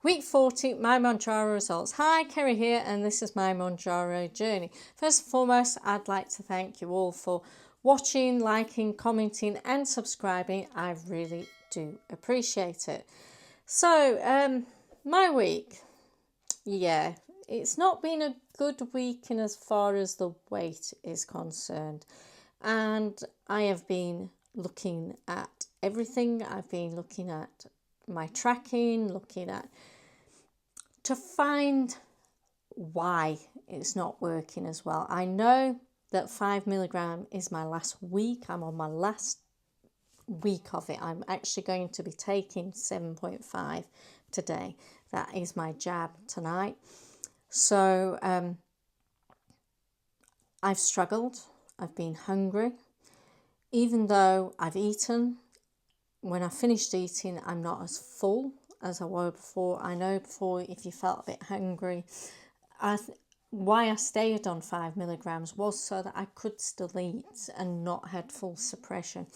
Week 40, my Mounjaro results. Hi, Kerry here, and this is my Mounjaro journey. First and foremost, I'd like to thank you all for watching, liking, commenting, and subscribing. I really do appreciate it. So, my week, yeah, it's not been a good week in as far as the weight is concerned. And I have been looking at everything. I've been looking at my tracking, looking at to find why it's not working as well. I know that 5 milligram is my last week. I'm on my last week of it. I'm actually going to be taking 7.5 today. That is my jab tonight. So I've struggled. I've been hungry. Even though I've eaten, when I finished eating, I'm not as full as I were before. I know before, if you felt a bit hungry, why I stayed on 5 milligrams was so that I could still eat and not had full suppression.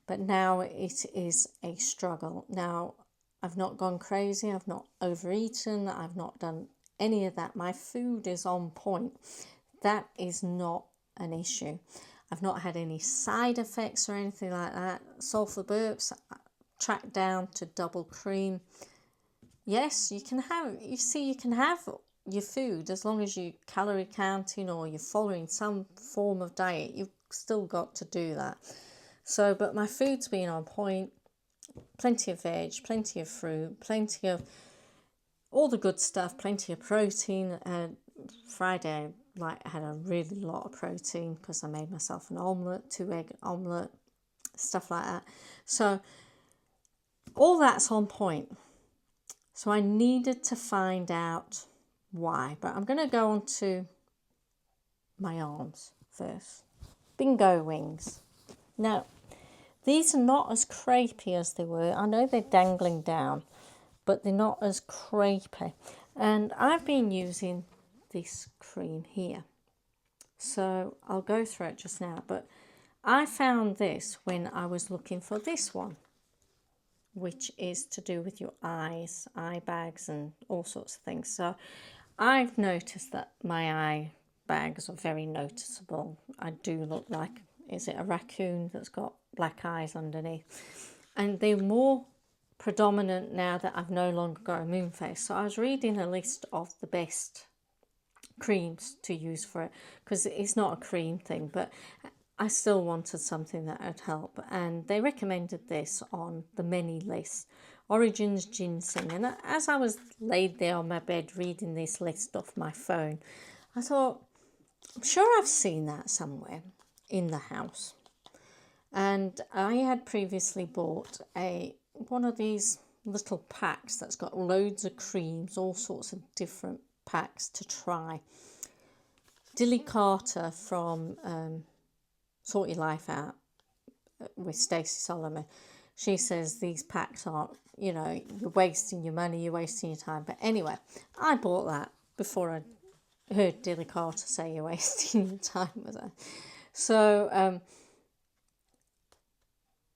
But now it is a struggle. Now, I've not gone crazy. I've not overeaten. I've not done any of that. My food is on point. That is not an issue. I've not had any side effects or anything like that. Sulfur burps, tracked down to double cream. Yes, you can have your food as long as you're calorie counting or you're following some form of diet. You've still got to do that. So, but my food's been on point. Plenty of veg, plenty of fruit, plenty of all the good stuff, plenty of protein. Friday, I had a really lot of protein because I made myself an omelette, 2-egg omelette, stuff like that. So all that's on point. So I needed to find out why. But I'm going to go on to my arms first. Bingo wings. Now, these are not as crepey as they were. I know they're dangling down, but they're not as crepey. And I've been using this cream here. So I'll go through it just now. But I found this when I was looking for this one, which is to do with your eyes, eye bags and all sorts of things. So I've noticed that my eye bags are very noticeable. I do look like, is it a raccoon that's got black eyes underneath? And they're more predominant now that I've no longer got a moon face. So I was reading a list of the best creams to use for it, because it's not a cream thing, but I still wanted something that would help, and they recommended this on the many list, Origins Ginzing. And as I was laid there on my bed reading this list off my phone, I thought, I'm sure I've seen that somewhere in the house. And I had previously bought one of these little packs that's got loads of creams, all sorts of different packs to try. Dilly Carter from Sort Your Life Out with Stacey Solomon, she says these packs aren't, you're wasting your money, you're wasting your time. But anyway, I bought that before I heard Dilly Carter say you're wasting your time with her. So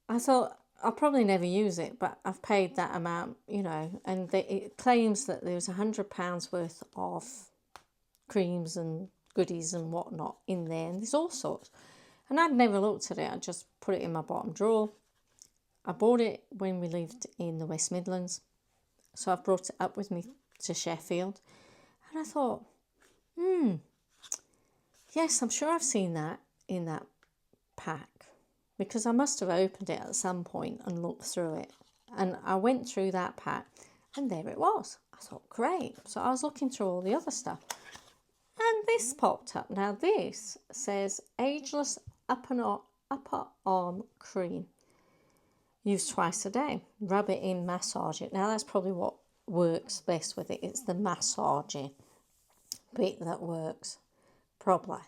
I thought I'll probably never use it, but I've paid that amount, and it claims that there's £100 worth of creams and goodies and whatnot in there, and there's all sorts. And I'd never looked at it. I just put it in my bottom drawer. I bought it when we lived in the West Midlands, so I've brought it up with me to Sheffield. And I thought, yes, I'm sure I've seen that in that pack, because I must have opened it at some point and looked through it. And I went through that pack, and there it was. I thought, great. So I was looking through all the other stuff, and this popped up. Now this says Ageless Upper Arm Cream. Use twice a day. Rub it in, massage it. Now that's probably what works best with it. It's the massaging bit that works, probably.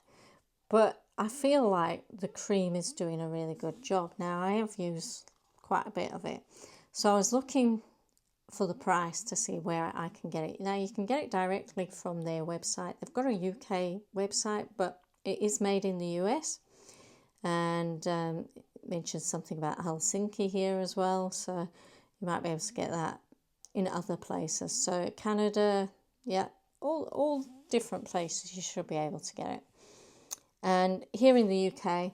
But I feel like the cream is doing a really good job. Now I have used quite a bit of it. So I was looking for the price to see where I can get it. Now you can get it directly from their website. They've got a UK website, but it is made in the US. And mentions something about Helsinki here as well, so you might be able to get that in other places. So Canada, yeah, all different places you should be able to get it. And here in the UK,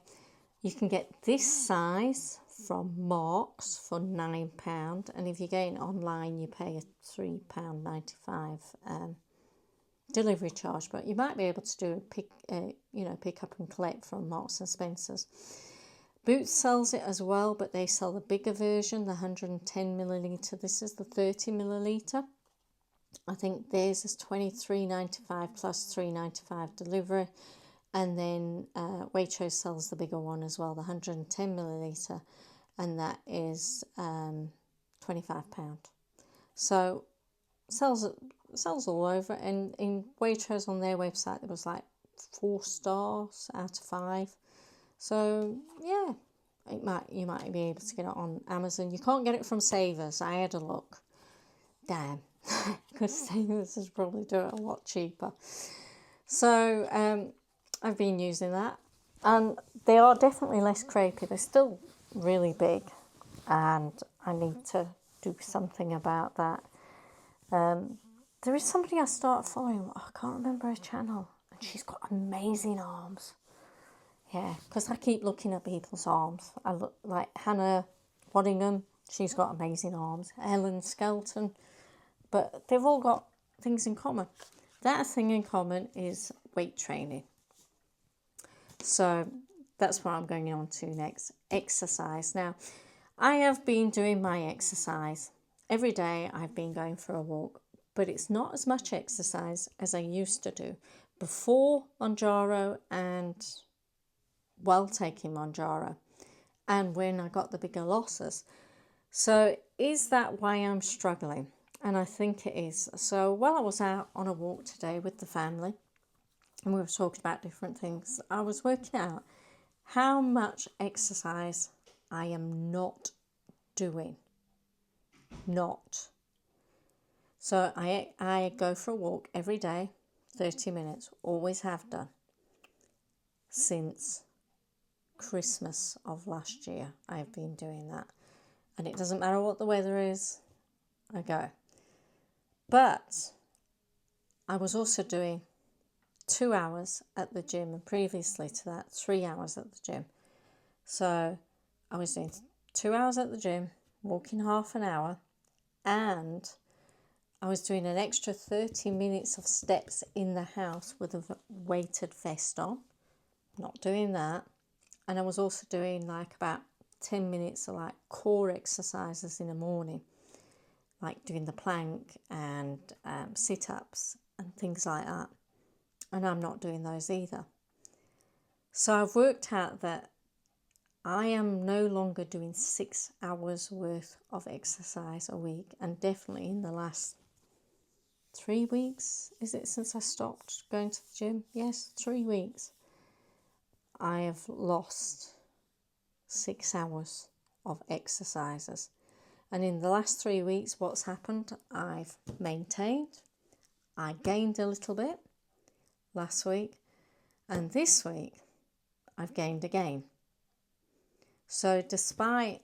you can get this size from Marks for £9, and if you're getting online, you pay a £3.95 delivery charge. But you might be able to do pick up and collect from Marks and Spencer's. Boots sells it as well, but they sell the bigger version, the 110 milliliter. This is the 30 milliliter. I think theirs is $23.95 plus $3.95 delivery. And then Waitrose sells the bigger one as well, the 110 milliliter, and that is £25. So sells all over. And in Waitrose on their website, there was like 4 stars out of 5. So yeah, you might be able to get it on Amazon. You can't get it from Savers. I had a look. Damn, because Savers is probably do it a lot cheaper. So I've been using that, and they are definitely less crepey. They're still really big, and I need to do something about that. There is somebody I started following. I can't remember her channel, and she's got amazing arms. Yeah, because I keep looking at people's arms. I look like Hannah Waddingham. She's got amazing arms. Helen Skelton. But they've all got things in common. That thing in common is weight training. So that's what I'm going on to next. Exercise. Now, I have been doing my exercise. Every day I've been going for a walk. But it's not as much exercise as I used to do before Mounjaro and while taking Mounjaro, and when I got the bigger losses. So is that why I'm struggling? And I think it is. So while I was out on a walk today with the family, and we were talking about different things, I was working out how much exercise I am not doing. So I go for a walk every day, 30 minutes, always have done, since Christmas of last year. I've been doing that, and it doesn't matter what the weather is, I go. But I was also doing 2 hours at the gym, and previously to that 3 hours at the gym. So I was doing 2 hours at the gym, walking half an hour, and I was doing an extra 30 minutes of steps in the house with a weighted vest on. Not doing that. And I was also doing like about 10 minutes of like core exercises in the morning, like doing the plank and sit-ups and things like that. And I'm not doing those either. So I've worked out that I am no longer doing 6 hours worth of exercise a week, and definitely in the last 3 weeks, is it, since I stopped going to the gym? Yes, 3 weeks. I have lost 6 hours of exercises. And in the last 3 weeks, what's happened? I've maintained. I gained a little bit last week. And this week, I've gained again. So despite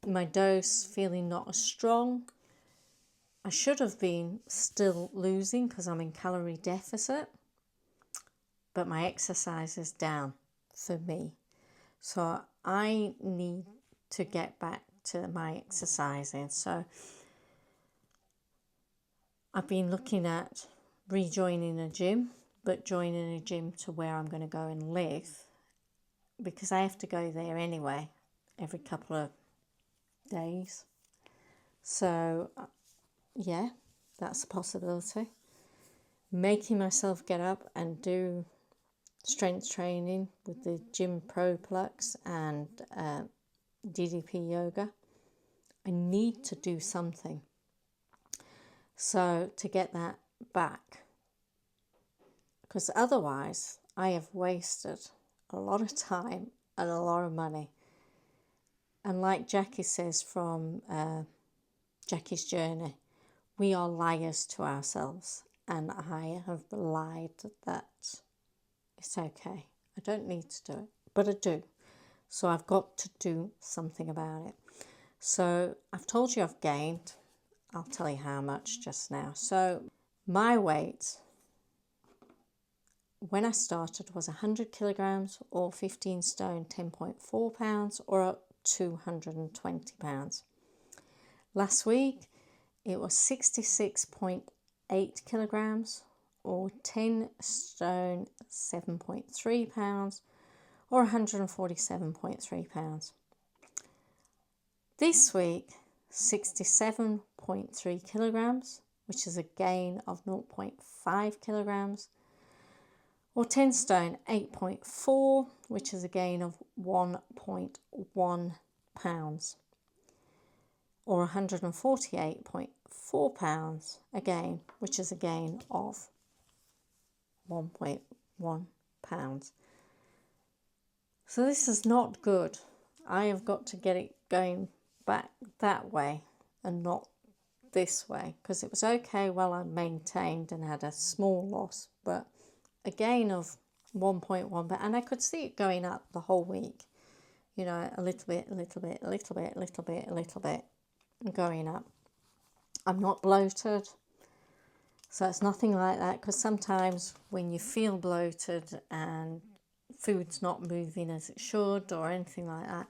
my dose feeling not as strong, I should have been still losing because I'm in calorie deficit. But my exercise is down for me. So I need to get back to my exercising. So I've been looking at rejoining a gym, but joining a gym to where I'm going to go and live, because I have to go there anyway every couple of days. So yeah, that's a possibility. Making myself get up and do strength training with the Gym Pro Plux and DDP yoga. I need to do something. So to get that back, because otherwise I have wasted a lot of time and a lot of money. And like Jackie says from Jackie's Journey, we are liars to ourselves, and I have lied that it's okay. I don't need to do it, but I do. So I've got to do something about it. So I've told you I've gained. I'll tell you how much just now. So my weight when I started was 100 kilograms or 15 stone, 10.4 pounds, or 220 pounds. Last week it was 66.8 kilograms or 10 stone, 7.3 pounds, or 147.3 pounds. This week, 67.3 kilograms, which is a gain of 0.5 kilograms, or 10 stone, 8.4, which is a gain of 1.1 pounds, or 148.4 pounds, again, which is a gain of 1.1 pounds. So this is not good. I have got to get it going back that way and not this way, because it was okay while I maintained and had a small loss, but a gain of 1.1, and I could see it going up the whole week, you know, a little bit, a little bit, a little bit, a little bit, a little bit, going up. I'm not bloated, so it's nothing like that, because sometimes when you feel bloated and food's not moving as it should or anything like that,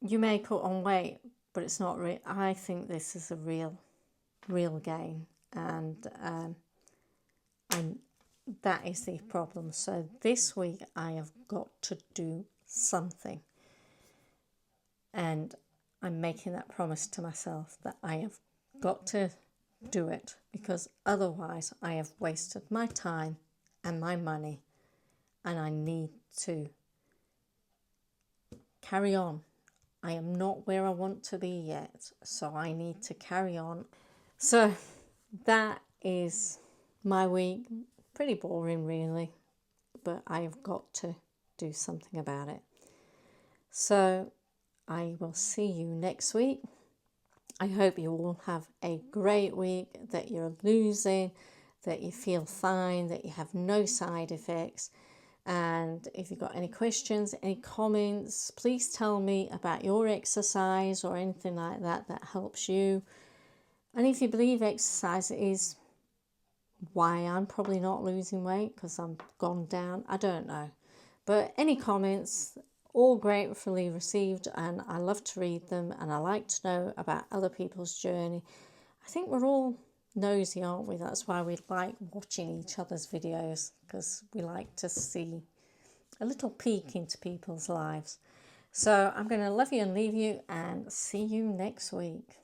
you may put on weight, but it's not real. I think this is a real gain, and that is the problem. So this week I have got to do something, and I'm making that promise to myself that I have got to do it, because otherwise I have wasted my time and my money, and I need to carry on. I am not where I want to be yet, so I need to carry on. So that is my week. Pretty boring really, but I have got to do something about it. So I will see you next week. I hope you all have a great week, that you're losing, that you feel fine, that you have no side effects. And if you've got any questions, any comments, please tell me about your exercise or anything like that that helps you. And if you believe exercise is why I'm probably not losing weight, because I'm gone down, I don't know. But any comments, all gratefully received, and I love to read them, and I like to know about other people's journey. I think we're all nosy, aren't we? That's why we like watching each other's videos, because we like to see a little peek into people's lives. So I'm going to love you and leave you, and see you next week.